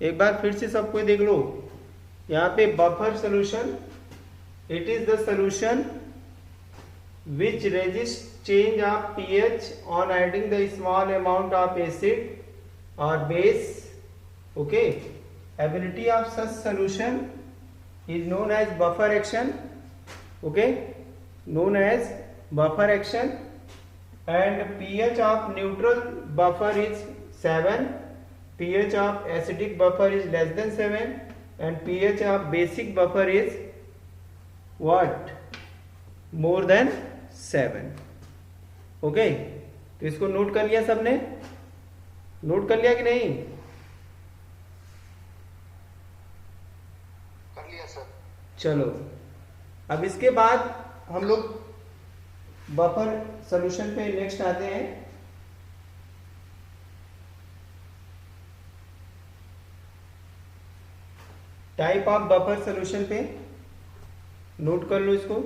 एक बार फिर से सबको देख लो। यहाँ पे buffer solution, it is the solution which resists change of pH on adding the small amount of acid or base. Okay, ability of such solution is known as buffer action. Okay, known as buffer action. And pH of neutral buffer is 7, pH of acidic buffer is less than 7, and pH of basic buffer is what, more than 7. Okay, तो इसको note कर लिया सबने? Note कर लिया कि नहीं? कर लिया सर। चलो, अब इसके बाद हम लोग बफर सॉल्यूशन पे नेक्स्ट आते हैं। टाइप ऑफ बफर सॉल्यूशन पे नोट कर लो इसको।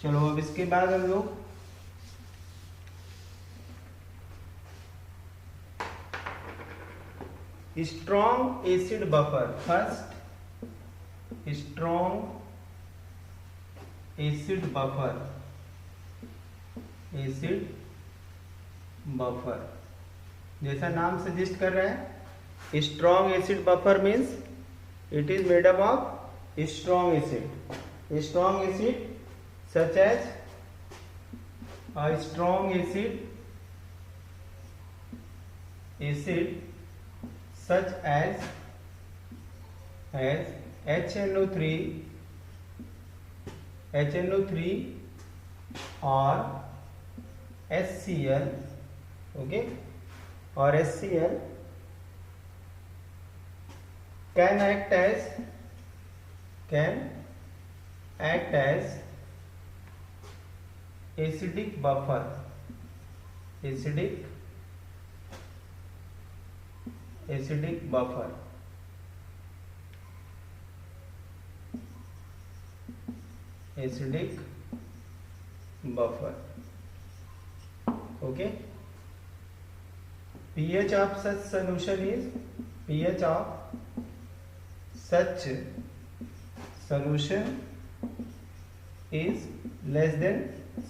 चलो, अब इसके बाद हम लोग strong acid buffer, first strong acid buffer, जैसा नाम सजेस्ट कर रहा है, strong acid buffer means it is made up of strong acid such as a strong acid such as HNO3 or HCl, okay, or HCl can act as acidic buffer, okay. pH of such solution is less than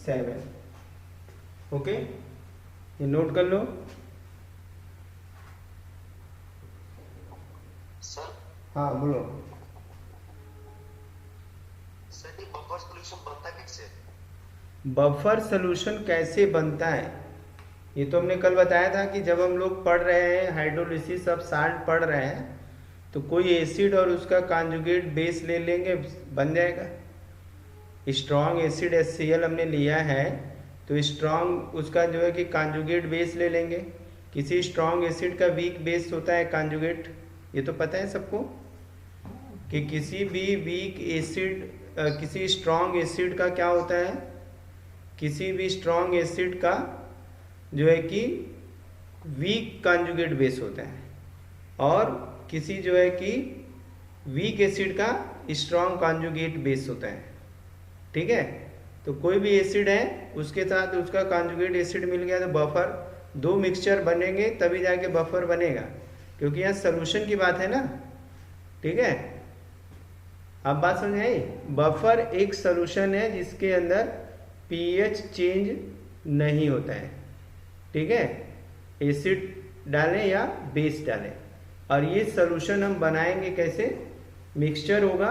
7. Okay, ये note कर लो। Sir, हाँ बोलो। Sir, ये buffer solution बनता कैसे? Buffer solution कैसे बनता है, ये तो हमने कल बताया था कि जब हम लोग पढ़ रहे हैं हाइड्रोलिसिस ऑफ साल्ट पढ़ रहे हैं, तो कोई एसिड और उसका कॉन्जुगेट बेस ले लेंगे, बन जाएगा। स्ट्रॉन्ग एसिड HCl हमने लिया है, तो स्ट्रॉन्ग उसका जो है कि कॉन्जुगेट बेस ले लेंगे। किसी स्ट्रॉन्ग एसिड का वीक बेस होता है कॉन्जुगेट, ये तो पता है सबको कि किसी भी वीक एसिड, किसी स्ट्रॉन्ग एसिड का क्या होता है, किसी भी स्ट्रॉन्ग एसिड का जो है कि वीक कॉन्जुगेट बेस होता है, और किसी जो है कि वीक एसिड का स्ट्रॉन्ग कॉन्जुगेट बेस होता है। ठीक है, तो कोई भी एसिड है उसके साथ उसका कॉन्जुगेट एसिड मिल गया तो बफर, दो मिक्सचर बनेंगे तभी जाके बफर बनेगा, क्योंकि यहाँ सोल्यूशन की बात है ना। ठीक है, अब बात समझ आई। बफर एक सोल्यूशन है जिसके अंदर पीएच चेंज नहीं होता है। ठीक है, एसिड डालें या बेस डालें, और ये सोल्यूशन हम बनाएंगे कैसे, मिक्सचर होगा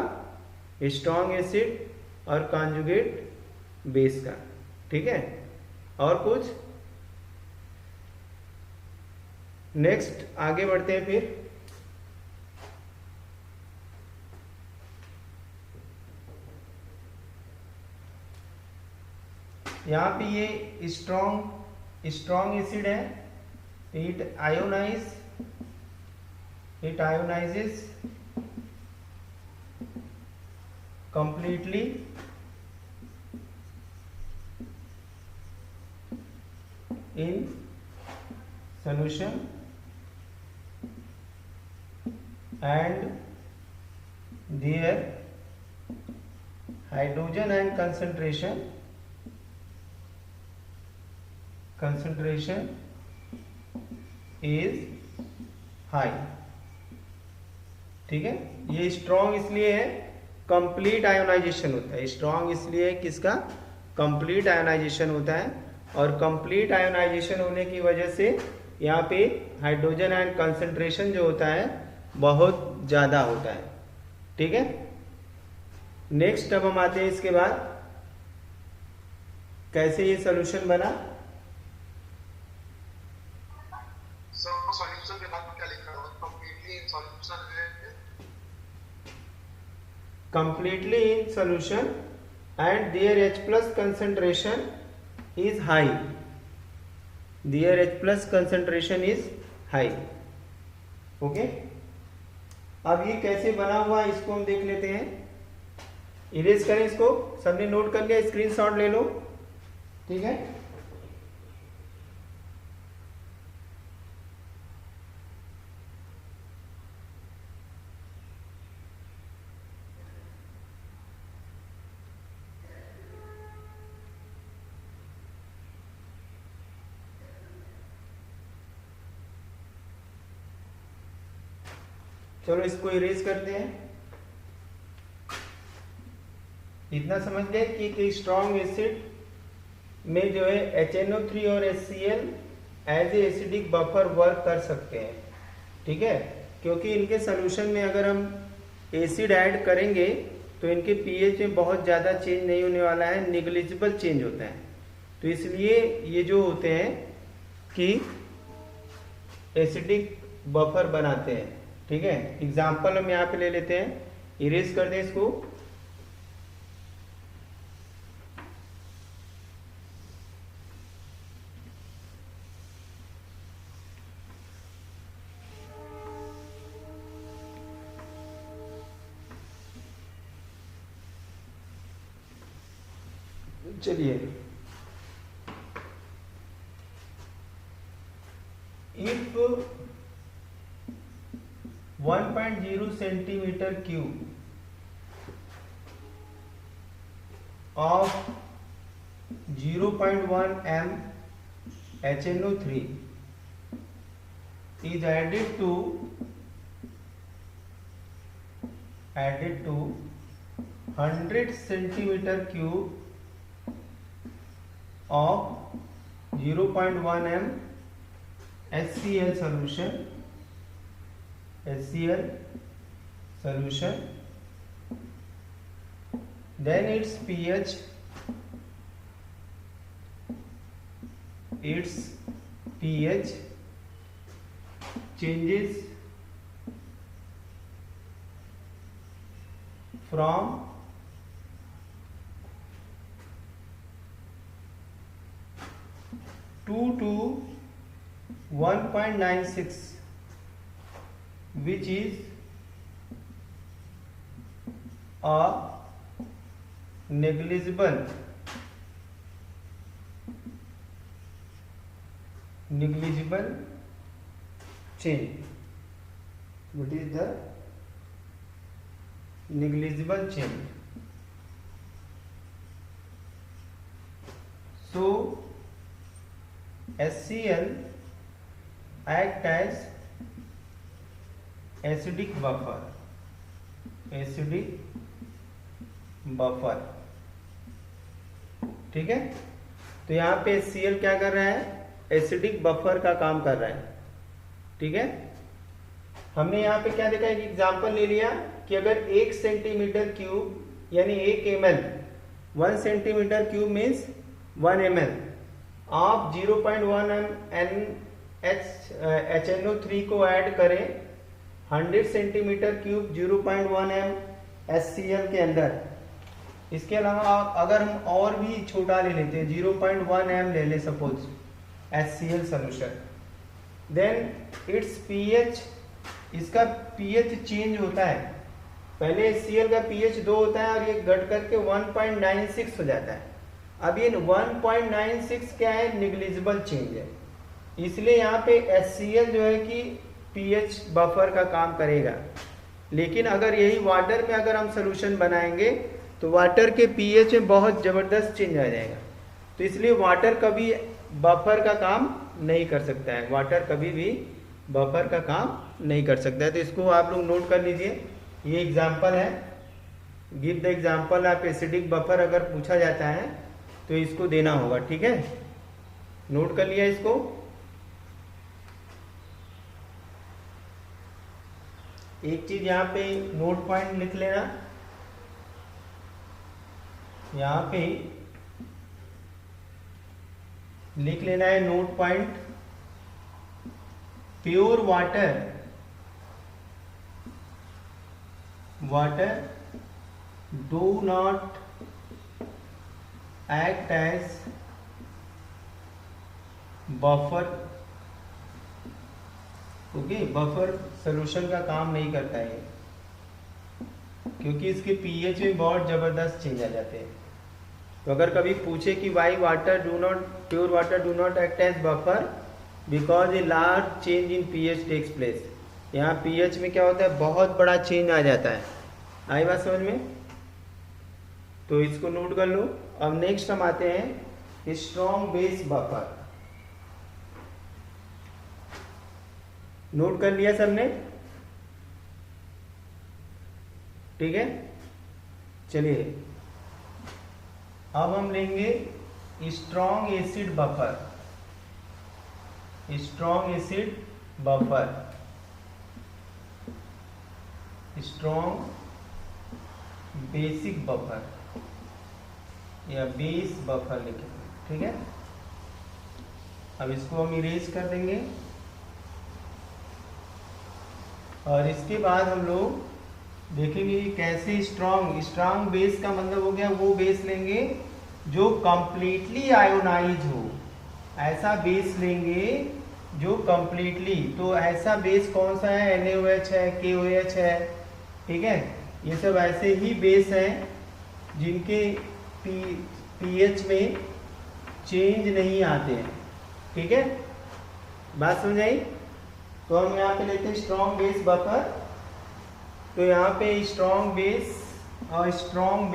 स्ट्रॉन्ग एसिड और कॉन्जुगेट बेस का। ठीक है, और कुछ नेक्स्ट आगे बढ़ते हैं। फिर यहाँ पे ये स्ट्रॉन्ग एसिड है, it ionises completely in solution and their hydrogen ion concentration is high। ठीक है, ये स्ट्रॉन्ग इसलिए है, कंप्लीट आयोनाइजेशन होता है। स्ट्रॉन्ग इसलिए है कि इसका कंप्लीट आयोनाइजेशन होता है, और कंप्लीट आयोनाइजेशन होने की वजह से यहाँ पे हाइड्रोजन आयन कंसंट्रेशन जो होता है बहुत ज़्यादा होता है। ठीक है, नेक्स्ट अब हम आते हैं इसके बाद कैसे ये सॉल्यूशन बना। सॉल्यूशन के बाद क्या लिखा है? कंप्लीटली इन सॉल्यूशन है, completely in solution and their H plus concentration is high, their H plus concentration is high। Okay, अब ये कैसे बना हुआ है इसको हम देख लेते हैं। इरेज करें इसको, सबने नोट कर लिया, स्क्रीनशॉट ले लो। ठीक है, चलो इसको इरेज करते हैं। इतना समझ गए कि स्ट्रॉन्ग एसिड में जो है HNO3 और HCl as a acidic buffer work कर सकते हैं। ठीक है, क्योंकि इनके सोल्यूशन में अगर हम एसिड ऐड करेंगे तो इनके पीएच में बहुत ज़्यादा चेंज नहीं होने वाला है, निग्लिजिबल चेंज होता है। तो इसलिए ये जो होते हैं कि एसिडिक बफर बनाते हैं। ठीक है, एग्जाम्पल हम यहाँ पे ले लेते हैं, इरेज कर दें इसको। चलिए, if 1.0 centimetre cube of 0.1 m HNO3 is added to 100 centimeter cube of 0.1 m HCl solution, then its pH changes from 2 to 1.96, which is a negligible change. What is the negligible change? So HCl act as acidic buffer, ठीक है। तो यहाँ पे HCl क्या कर रहा है, acidic buffer का काम कर रहा है। ठीक है, हमने यहाँ पे क्या देखा, एक एग्जांपल ले लिया कि अगर 1 सेंटीमीटर क्यूब यानी 1 ml, 1 centimetre cube means 1 ml, आप 0.1 HNO3 को ऐड करें 100 सेंटीमीटर क्यूब 0.1 m HCl के अंदर। इसके अलावा अगर हम और भी छोटा ले लेते हैं, 0.1 m ले ले suppose HCl solution, then it's pH, इसका pH चेंज होता है। पहले HCl का pH 2 होता है और ये घट करके 1.96 हो जाता है। अब ये 1.96 क्या है, निग्लिजिबल चेंज है, इसलिए यहाँ पे HCl जो है कि pH बफर का काम करेगा। लेकिन अगर यही वाटर में अगर हम सोल्यूशन बनाएंगे तो वाटर के pH में बहुत ज़बरदस्त चेंज आ जाएगा, तो इसलिए वाटर कभी बफर का काम नहीं कर सकता है, वाटर कभी भी बफर का काम नहीं कर सकता है। तो इसको आप लोग नोट कर लीजिए, ये एग्जाम्पल है, give the example of acidic buffer अगर पूछा जाता है तो इसको देना होगा, ठीक है। नोट कर लिया इसको। एक चीज यहाँ पे नोट पॉइंट लिख लेना, यहाँ पे लिख लेना है note point, pure water do not act as buffer, okay, buffer solution का काम नहीं करता है, क्योंकि इसके pH में बहुत जबरदस्त चेंज आ जाते हैं। तो अगर कभी पूछे कि why pure water do not act as buffer, because a large change in pH takes place, यहाँ pH में क्या होता है, बहुत बड़ा चेंज आ जाता है। आई बात समझ में? तो इसको नोट कर लो। अब नेक्स्ट हम आते हैं स्ट्रॉन्ग बेस बफर। नोट कर लिया सबने? ठीक है, चलिए अब हम लेंगे strong acid buffer, strong acid buffer, strong basic buffer या बेस बफर लिखेंगे, ठीक है। अब इसको हम इरेज कर देंगे और इसके बाद हम लोग देखेंगे कि कैसे स्ट्रॉन्ग बेस का मतलब हो गया वो बेस लेंगे जो कंप्लीटली आयोनाइज हो, ऐसा बेस लेंगे जो कंप्लीटली, तो ऐसा बेस कौन सा है, NaOH है, KOH है, ठीक है। ये सब ऐसे ही बेस हैं जिनके pH में चेंज नहीं आते हैं, ठीक है, बात समझ आई। तो हम यहाँ पे लेते हैं स्ट्रॉन्ग बेस बफर, तो यहाँ पे स्ट्रॉन्ग बेस और strong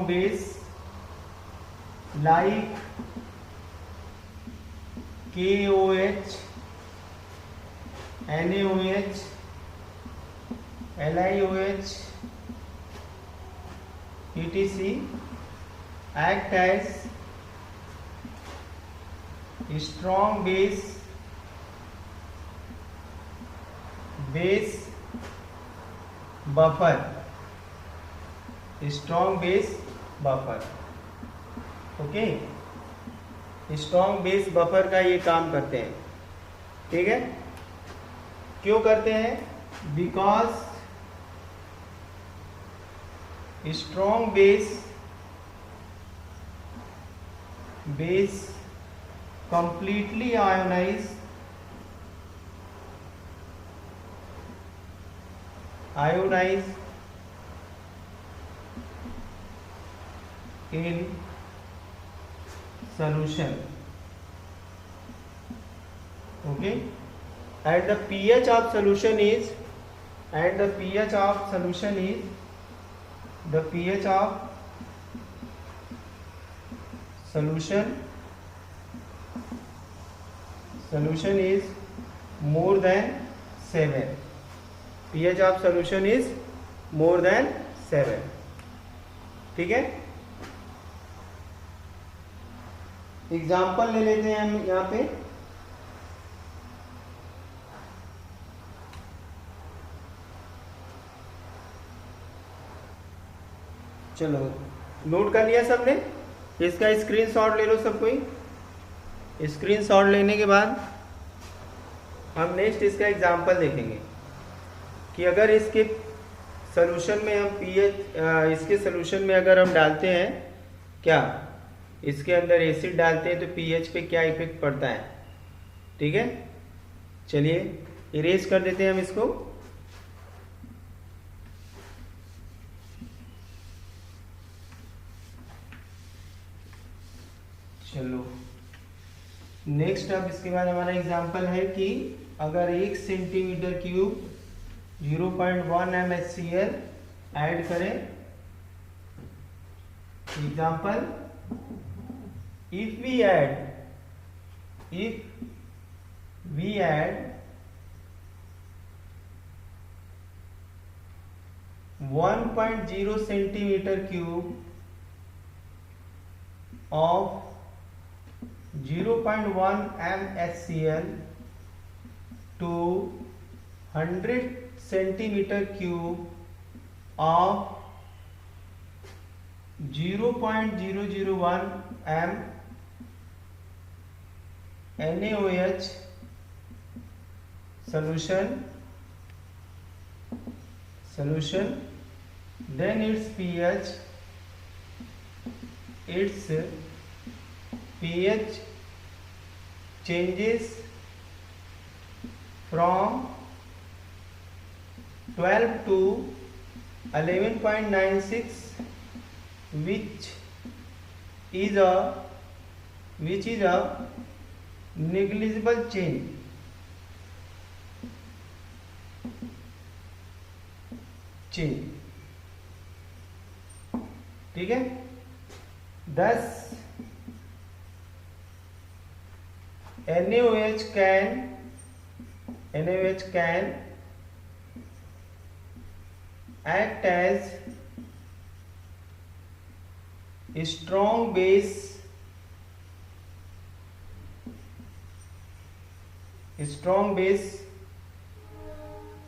base like KOH, NaOH, LiOH, etc. act as strong base buffer, strong base buffer, okay. Strong base buffer का ये काम करते हैं, ठीक है। क्यों करते हैं? Because strong base completely ionize in solution, okay, and the pH of solution is solution is more than 7, pH of solution is more than 7, ठीक है। एग्जाम्पल ले लेते हैं हम यहाँ पे, चलो नोट कर लिया सबने? इसका स्क्रीनशॉट ले लो सब कोई। स्क्रीनशॉट लेने के बाद हम नेक्स्ट इसका एग्जाम्पल देखेंगे कि अगर इसके सोल्यूशन में हम इसके सोल्यूशन में अगर हम डालते हैं, क्या इसके अंदर एसिड डालते हैं तो pH पे क्या इफेक्ट पड़ता है, ठीक है। चलिए इरेज कर देते हैं हम इसको। चलो नेक्स्ट, अब इसके बाद हमारा एग्जांपल है कि अगर 1 सेंटीमीटर क्यूब 0.1 MHCl ऐड करें। Example, if we add 1.0 centimeter cube of 0.1 MHCl to 100 centimeter cube of 0.001 m NaOH solution, then its pH changes from 12 to 11.96, which is a negligible change. ठीक है। thus NaOH can act as a strong base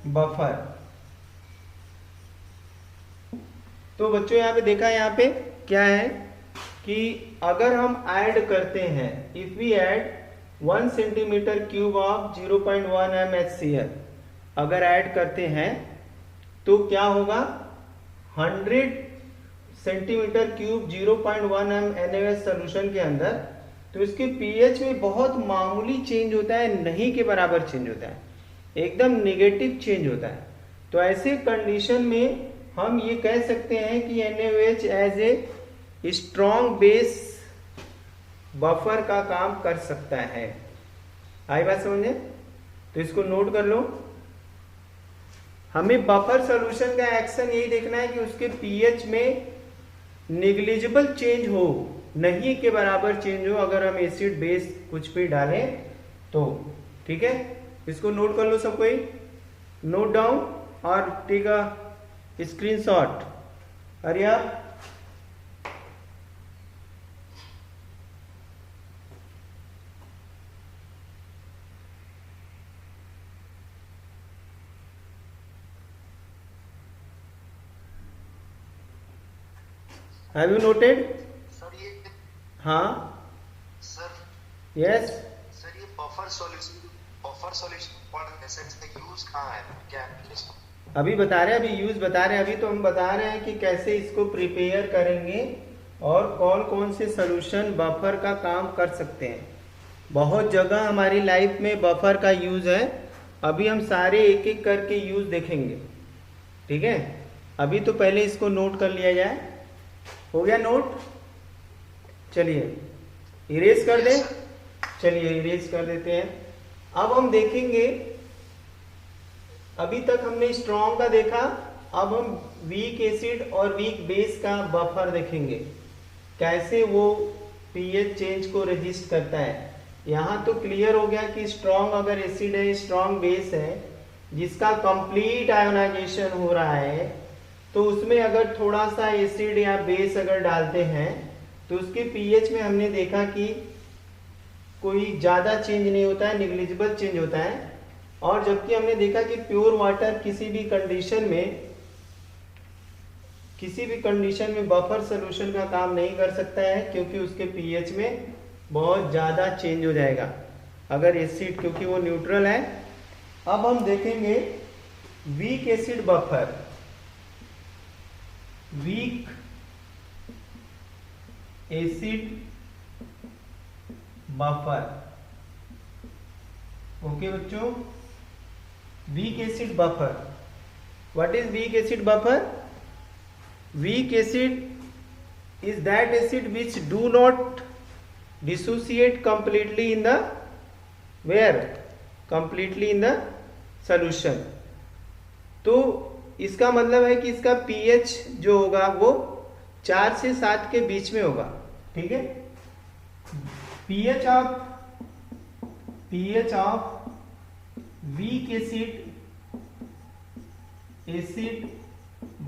buffer. तो बच्चों यहाँ पे देखा, यहाँ पे क्या है कि अगर हम ऐड करते हैं, if we add 1 centimetre cube of 0.1 MHCl, अगर ऐड करते हैं तो क्या होगा, 100 centimetre cube 0.1 m NaOH solution के अंदर, तो इसके पीएच में बहुत मामूली चेंज होता है, नहीं के बराबर चेंज होता है, एकदम नेगेटिव चेंज होता है। तो ऐसे कंडीशन में हम ये कह सकते हैं कि NaOH as a strong base buffer का काम कर सकता है। आई बात समझे? तो इसको नोट कर लो। हमें बफर सॉल्यूशन का एक्शन यही देखना है कि उसके पीएच में नेग्लिजिबल चेंज हो, नहीं के बराबर चेंज हो, अगर हम एसिड बेस कुछ भी डालें तो। ठीक है, इसको नोट कर लो सब कोई, नोट डाउन और टेक अ स्क्रीनशॉट। अरे आप हैव यू नोटेड? सर ये, हाँ सर यस सर ये बफर सॉल्यूशन का यूज कहाँ है, क्या है? अभी बता रहे हैं, अभी यूज बता रहे हैं। अभी तो हम बता रहे हैं कि कैसे इसको प्रिपेयर करेंगे और कौन कौन से सॉल्यूशन बफर का काम कर सकते हैं। बहुत जगह हमारी लाइफ में बफर का यूज है, अभी हम सारे एक एक करके यूज देखेंगे। ठीक है, अभी तो पहले इसको नोट कर लिया जाए। हो गया नोट? चलिए इरेज कर दें। चलिए इरेज कर देते हैं। अब हम देखेंगे, अभी तक हमने स्ट्रॉन्ग का देखा, अब हम वीक एसिड और वीक बेस का बफर देखेंगे, कैसे वो पीएच चेंज को रेजिस्ट करता है। यहाँ तो क्लियर हो गया कि स्ट्रॉन्ग अगर एसिड है, स्ट्रॉन्ग बेस है जिसका कंप्लीट आयोनाइजेशन हो रहा है, तो उसमें अगर थोड़ा सा एसिड या बेस अगर डालते हैं तो उसके पीएच में हमने देखा कि कोई ज़्यादा चेंज नहीं होता है, निग्लिजिबल चेंज होता है। और जबकि हमने देखा कि प्योर वाटर किसी भी कंडीशन में बफर सॉल्यूशन का काम नहीं कर सकता है, क्योंकि उसके पीएच में बहुत ज़्यादा चेंज हो जाएगा अगर एसिड, क्योंकि वो न्यूट्रल है। अब हम देखेंगे week acid buffer, week acid buffer. Okay बच्चों, weak acid buffer. What is weak acid buffer? Weak acid is that acid which do not dissociate completely in the where, completely in the solution. तो इसका मतलब है कि इसका pH जो होगा वो 4 से 7 के बीच में होगा। ठीक है, pH of weak acid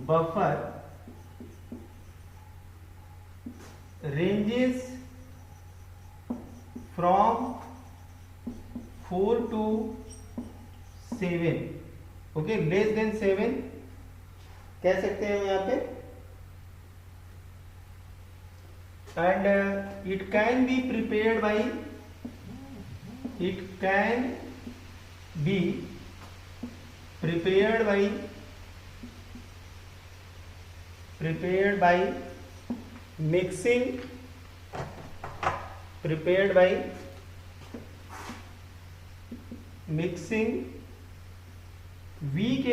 buffer ranges from 4 to 7, okay, less than 7 कह सकते हैं यहाँ पे। And it can be prepared by mixing weak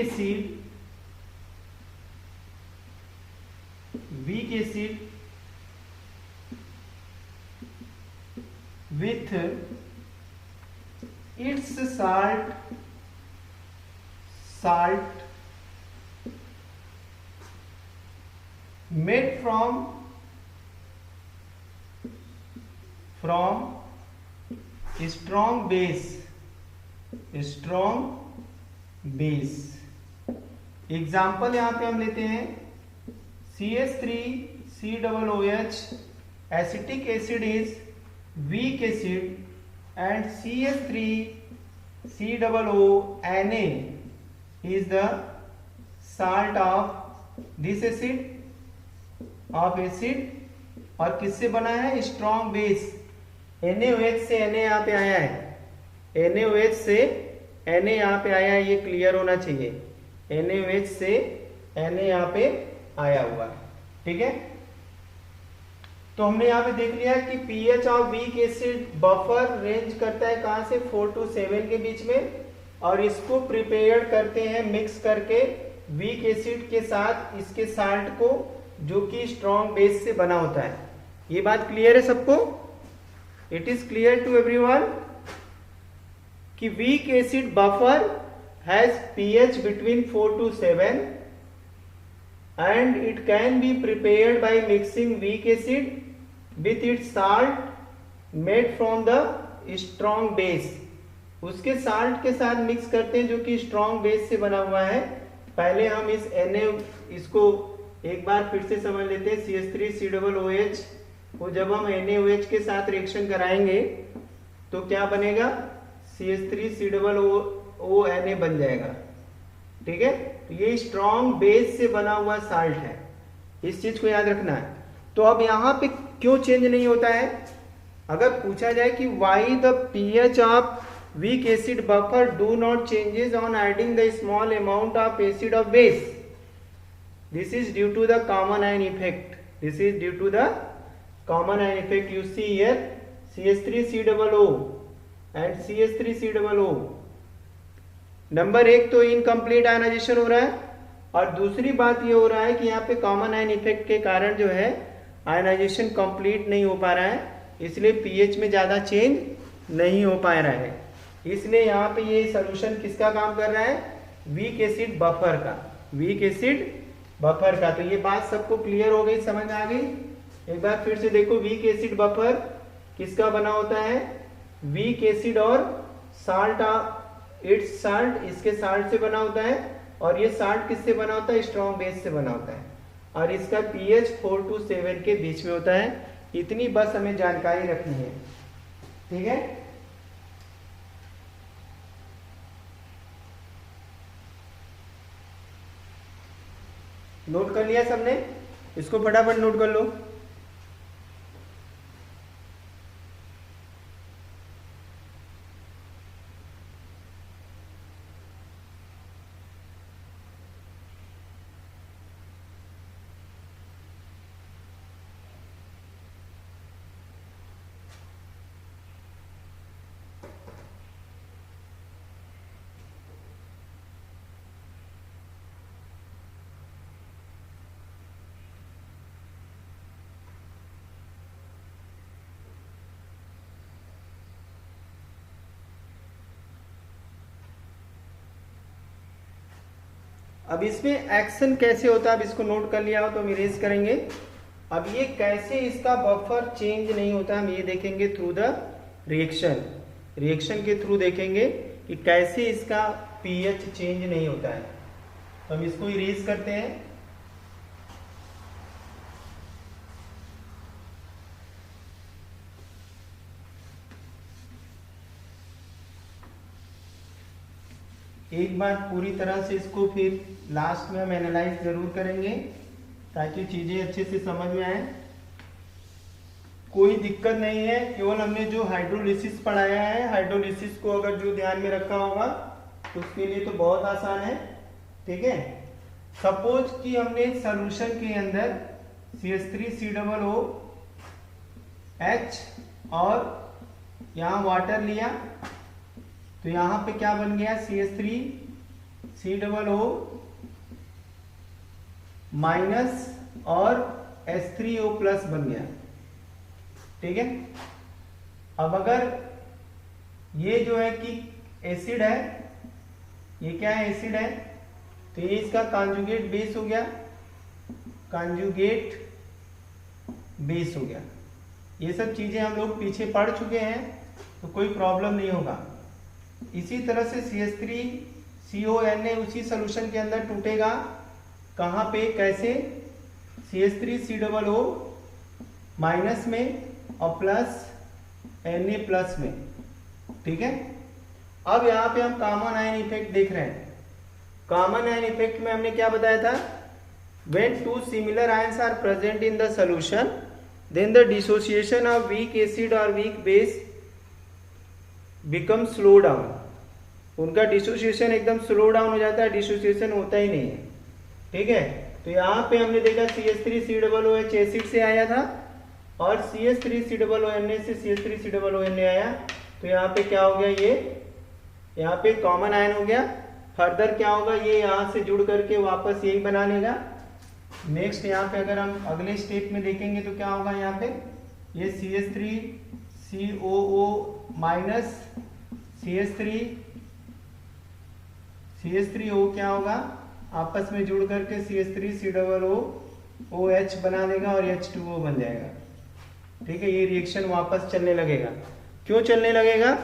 acid with its salt made from strong base। Example यहां पे हम लेते हैं CH3COOH, acetic acid is weak acid, and CH3COO Na is the salt of this acid और किससे बना है? Strong base. NaOH से Na यहाँ पे आया है, NaOH से Na यहाँ पे आया है, ये क्लियर होना चाहिए। NaOH से Na यहाँ पे आया हुआ है। ठीक है, तो हमने यहाँ पे देख लिया कि pH of weak acid buffer range करता है कहाँ से? 4 to 7 के बीच में, और इसको प्रिपेयर करते हैं मिक्स करके वीक एसिड के साथ इसके साल्ट को, जो कि स्ट्रॉन्ग बेस से बना होता है। ये बात क्लियर है सबको? It is clear to everyone कि weak acid buffer has pH between 4 to 7 and it can be prepared by mixing weak acid with its salt made from the strong base। उसके साल्ट के साथ mix करते हैं जो कि strong base से बना हुआ है। पहले हम इसको एक बार फिर से समझ लेते हैं। CH3COOH को जब हम NaOH के साथ रिएक्शन कराएंगे तो क्या बनेगा? CH3COONA बन जाएगा। ठीक है, तो ये स्ट्रॉन्ग बेस से बना हुआ साल्ट है, इस चीज को याद रखना है। तो अब यहाँ पे क्यों चेंज नहीं होता है? अगर पूछा जाए कि why the pH of weak acid buffer do not changes on adding the small amount of acid of base, this is due to the common ion effect. This is due to the common ion effect. You see here CH3COO and CH3COO। नंबर एक तो incomplete ionization हो रहा है, और दूसरी बात ये हो रहा है कि यहाँ पे कॉमन आयन इफेक्ट के कारण जो है आयनाइजेशन कंप्लीट नहीं हो पा रहा है, इसलिए पीएच में ज्यादा चेंज नहीं हो पा रहा है। इसलिए यहाँ पे ये सॉल्यूशन किसका काम कर रहा है? वीक एसिड बफर का, वीक एसिड बफर का। तो ये बात सबको क्लियर हो गई, समझ आ गई? एक बार फिर से देखो, वीक एसिड बफर किसका बना होता है? वीक एसिड और साल्ट, इट्स साल्ट, इसके साल्ट से बना होता है, और ये साल्ट किससे बना होता है? स्ट्रॉन्ग बेस से बना होता है, और इसका पीएच 4 to 7 के बीच में होता है। इतनी बस हमें जानकारी रखनी है। ठीक है, नोट कर लिया सबने? इसको फटाफट नोट कर लो। अब इसमें एक्शन कैसे होता है, अब इसको नोट कर लिया हो तो हम इरेज करेंगे। अब ये कैसे इसका बफर चेंज नहीं होता, हम ये देखेंगे थ्रू द रिएक्शन के थ्रू देखेंगे कि कैसे इसका पीएच चेंज नहीं होता है। तो हम इसको इरेज करते हैं। एक बार पूरी तरह से इसको फिर लास्ट में हम एनालाइज जरूर करेंगे ताकि चीजें अच्छे से समझ में आए। कोई दिक्कत नहीं है, केवल हमने जो हाइड्रोलिसिस पढ़ाया है, हाइड्रोलिसिस को अगर जो ध्यान में रखा होगा तो उसके लिए तो बहुत आसान है। ठीक है, सपोज कि हमने सॉल्यूशन के अंदर CH3COOH और यहाँ वाटर लिया तो यहाँ पे क्या बन गया, CH3COO माइनस और H3O प्लस बन गया। ठीक है, अब अगर ये जो है कि एसिड है, ये क्या है, एसिड है, तो ये इसका कॉन्जुगेट बेस हो गया, कॉन्जुगेट बेस हो गया। ये सब चीजें हम लोग पीछे पढ़ चुके हैं तो कोई प्रॉब्लम नहीं होगा। इसी तरह से CH3CONA उसी सोल्यूशन के अंदर टूटेगा, कहाँ पे, कैसे, CH3COO माइनस में और प्लस Na प्लस में। ठीक है, अब यहाँ पे हम कॉमन आयन इफेक्ट देख रहे हैं। कॉमन आयन इफेक्ट में हमने क्या बताया था, when two similar ions are present in the solution then the dissociation of weak acid or weak base become slow down। उनका डिसोसिएशन एकदम स्लो डाउन हो जाता है, डिसोसिएशन होता ही नहीं है। ठीक है, तो यहाँ पे हमने देखा CH3COOH एसिड से आया था और CH3COONA से CH3COONA आया, तो यहाँ पे क्या हो गया, ये यहाँ पे कॉमन आयन हो गया। फर्दर क्या होगा, ये यहाँ से जुड़ करके वापस यही बना लेगा। नेक्स्ट यहाँ पे अगर हम अगले स्टेप में देखेंगे तो क्या होगा, यहाँ पे ये CH3COO माइनस CH3O क्या होगा, आपस में जुड़ करके CH3COOH बना देगा और H2O बन जाएगा। ठीक है, ये रिएक्शन वापस चलने लगेगा। क्यों चलने लगेगा,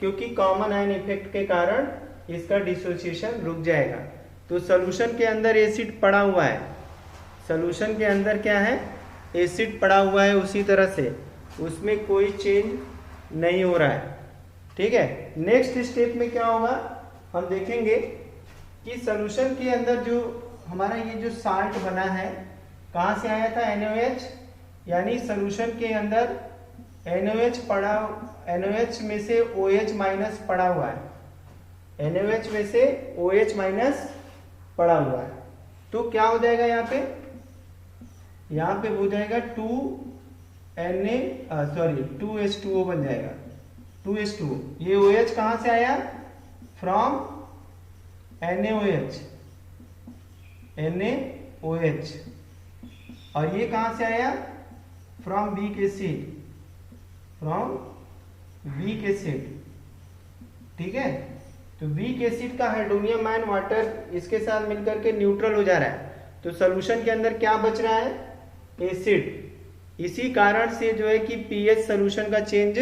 क्योंकि कॉमन आयन इफेक्ट के कारण इसका डिसोसिएशन रुक जाएगा। तो सॉल्यूशन के अंदर एसिड पड़ा हुआ है, सॉल्यूशन के अंदर क्या है, एसिड पड़ा हुआ है, उसी तरह से उसमें कोई चेंज नहीं हो रहा है। ठीक है, नेक्स्ट स्टेप में क्या होगा, हम देखेंगे कि सॉल्यूशन के अंदर जो हमारा ये जो साल्ट बना है कहाँ से आया था, NaOH, यानी सॉल्यूशन के अंदर NaOH पड़ा, NaOH में से OH माइनस पड़ा हुआ है, NaOH में से OH माइनस पड़ा हुआ है। तो क्या हो जाएगा, यहाँ पे हो जाएगा 2H2O बन जाएगा, 2H2O। ये OH कहाँ से आया, फ्रॉम NaOH, और ये कहाँ से आया, फ्रॉम वीक एसिड। ठीक है, तो वीक एसिड का हाइड्रोनियम आयन वाटर इसके साथ मिलकर के न्यूट्रल हो जा रहा है, तो सॉल्यूशन के अंदर क्या बच रहा है, एसिड। इसी कारण से जो है कि पीएच सॉल्यूशन का चेंज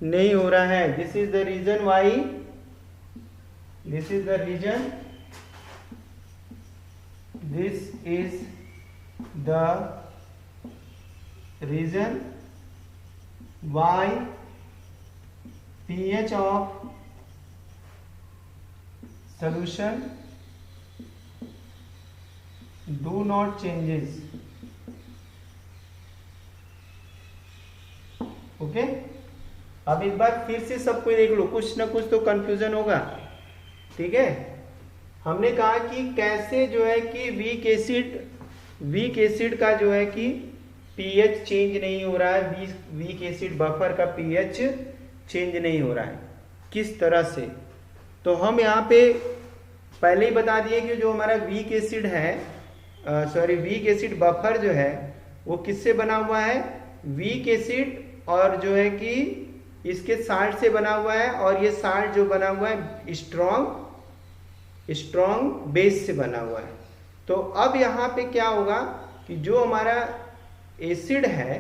नहीं हो रहा है। This is the reason why, this is the reason why pH of solution do not changes। Okay, अब एक बार फिर से सबको देख लो, कुछ ना कुछ तो कंफ्यूजन होगा। ठीक है, हमने कहा कि कैसे जो है कि वीक एसिड का जो है कि पीएच चेंज नहीं हो रहा है, वीक एसिड बफर का पीएच चेंज नहीं हो रहा है, किस तरह से। तो हम यहाँ पे पहले ही बता दिए कि जो हमारा वीक एसिड है, वीक एसिड बफर जो है वो किससे बना हुआ है, वीक एसिड और जो है कि इसके साल्ट से बना हुआ है, और ये साल्ट जो बना हुआ है स्ट्रॉन्ग बेस से बना हुआ है। तो अब यहाँ पे क्या होगा कि जो हमारा एसिड है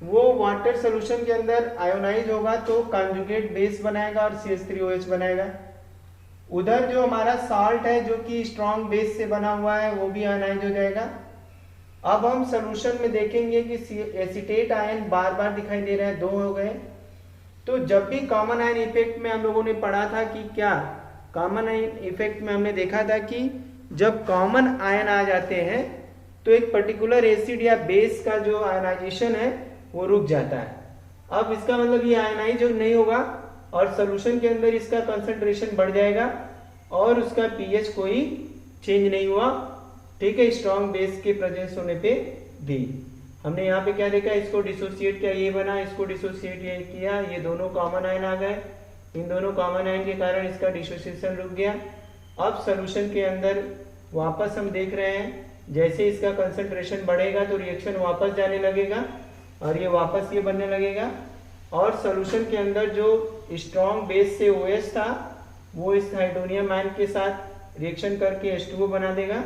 वो वाटर सोल्यूशन के अंदर आयोनाइज होगा तो कॉन्जुगेट बेस बनाएगा और CH3OH बनाएगा। उधर जो हमारा साल्ट है जो कि स्ट्रॉन्ग बेस से बना हुआ है वो भी आयोनाइज हो जाएगा। अब हम सोल्यूशन में देखेंगे कि एसीटेट आयन बार बार दिखाई दे रहे हैं, 2 हो गए। तो जब भी कॉमन आयन इफेक्ट में हम लोगों ने पढ़ा था कि क्या कॉमन आयन इफेक्ट में हमने देखा था कि जब कॉमन आयन आ जाते हैं तो एक पर्टिकुलर एसिड या बेस का जो आयनाइजेशन है वो रुक जाता है। अब इसका मतलब ये आयनाइज नहीं होगा और सोल्यूशन के अंदर इसका कंसंट्रेशन बढ़ जाएगा और उसका पीएच कोई चेंज नहीं हुआ, ठीक है, स्ट्रॉन्ग बेस के प्रेजेंस होने पे भी। हमने यहाँ पे क्या देखा, इसको डिसोसिएट किया, ये बना, इसको डिसोसिएट ये किया, ये दोनों कॉमन आयन आ गए। इन दोनों कॉमन आयन के कारण इसका डिसोसिएशन रुक गया। अब सोल्यूशन के अंदर वापस हम देख रहे हैं जैसे इसका कंसंट्रेशन बढ़ेगा तो रिएक्शन वापस जाने लगेगा और ये वापस ये बनने लगेगा और सोल्यूशन के अंदर जो स्ट्रॉन्ग बेस से OH था वो इस हाइड्रोनियम आयन के साथ रिएक्शन करके H2O बना देगा।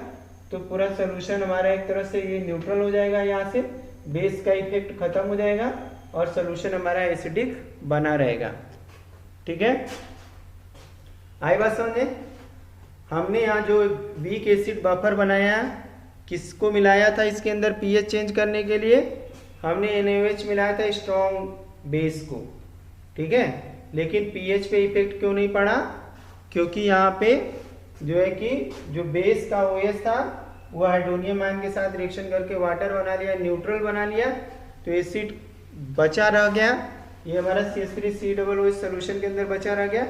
तो पूरा सोल्यूशन हमारा एक तरह से ये न्यूट्रल हो जाएगा, यहाँ से बेस का इफेक्ट खत्म हो जाएगा और सोल्यूशन हमारा एसिडिक बना रहेगा। ठीक है, आई बात समझे। हमने यहाँ जो वीक एसिड बफर बनाया किसको मिलाया था इसके अंदर पीएच चेंज करने के लिए, हमने NaOH मिलाया था स्ट्रॉन्ग बेस को, ठीक है। लेकिन पीएच पे इफेक्ट क्यों नहीं पड़ा, क्योंकि यहाँ पे जो है कि जो बेस का OH था वो हाइड्रोनियम आयन के साथ रिएक्शन करके वाटर बना लिया, न्यूट्रल बना लिया, तो एसिड बचा रह गया। ये हमारा CH3COOH सोल्यूशन के अंदर बचा रह गया,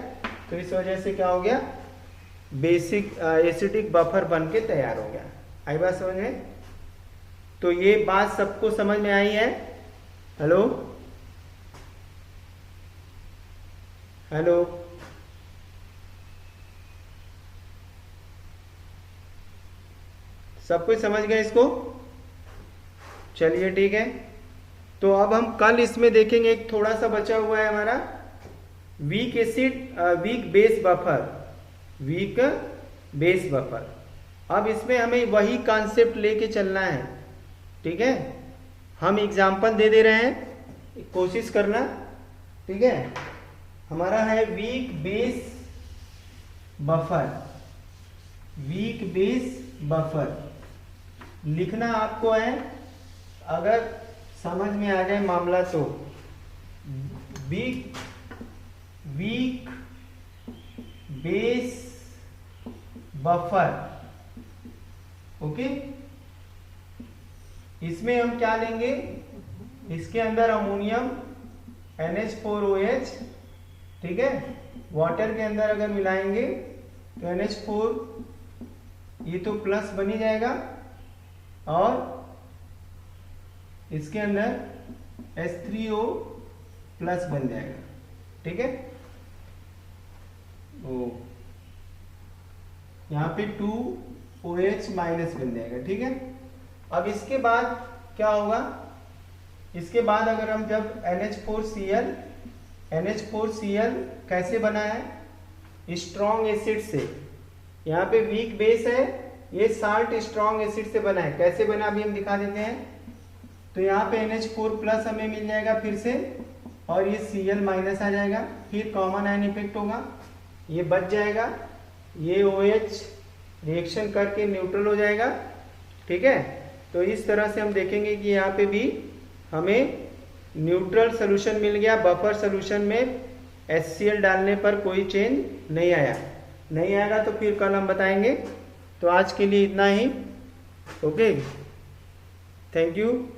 तो इस वजह से क्या हो गया, बेसिक एसिडिक बफर बन के तैयार हो गया। आई बात समझ में। तो ये बात सबको समझ में आई है। हेलो हेलो, सब कुछ समझ गए इसको, चलिए ठीक है। तो अब हम कल इसमें देखेंगे, एक थोड़ा सा बचा हुआ है हमारा weak acid weak base buffer, weak base buffer. अब इसमें हमें वही कॉन्सेप्ट लेके चलना है, ठीक है। हम एग्जाम्पल दे दे रहे हैं, कोशिश करना, ठीक है। हमारा है weak base buffer, weak base buffer लिखना आपको है, अगर समझ में आ जाए मामला तो। Weak base buffer, okay. इसमें हम क्या लेंगे, इसके अंदर अमोनियम NH4OH, ठीक है, वाटर के अंदर अगर मिलाएंगे तो NH4 ये तो प्लस बन ही जाएगा और इसके अंदर H3O प्लस बन जाएगा, ठीक है। ओ यहाँ पे 2OH माइनस बन जाएगा, ठीक है। अब इसके बाद क्या होगा, इसके बाद अगर हम जब NH4Cl कैसे बना है, स्ट्रॉन्ग एसिड से, यहाँ पे वीक बेस है, ये साल्ट स्ट्रॉन्ग एसिड से बना है, कैसे बना अभी हम दिखा देते हैं। तो यहाँ पे NH4 प्लस हमें मिल जाएगा फिर से और ये Cl माइनस आ जाएगा, फिर कॉमन आयन इफेक्ट होगा, ये बच जाएगा, ये OH रिएक्शन करके न्यूट्रल हो जाएगा, ठीक है। तो इस तरह से हम देखेंगे कि यहाँ पे भी हमें न्यूट्रल सोल्यूशन मिल गया, बफर सोल्यूशन में HCl डालने पर कोई चेंज नहीं आया, नहीं आएगा तो फिर कल हम बताएंगे। तो आज के लिए इतना ही, ओके, थैंक यू।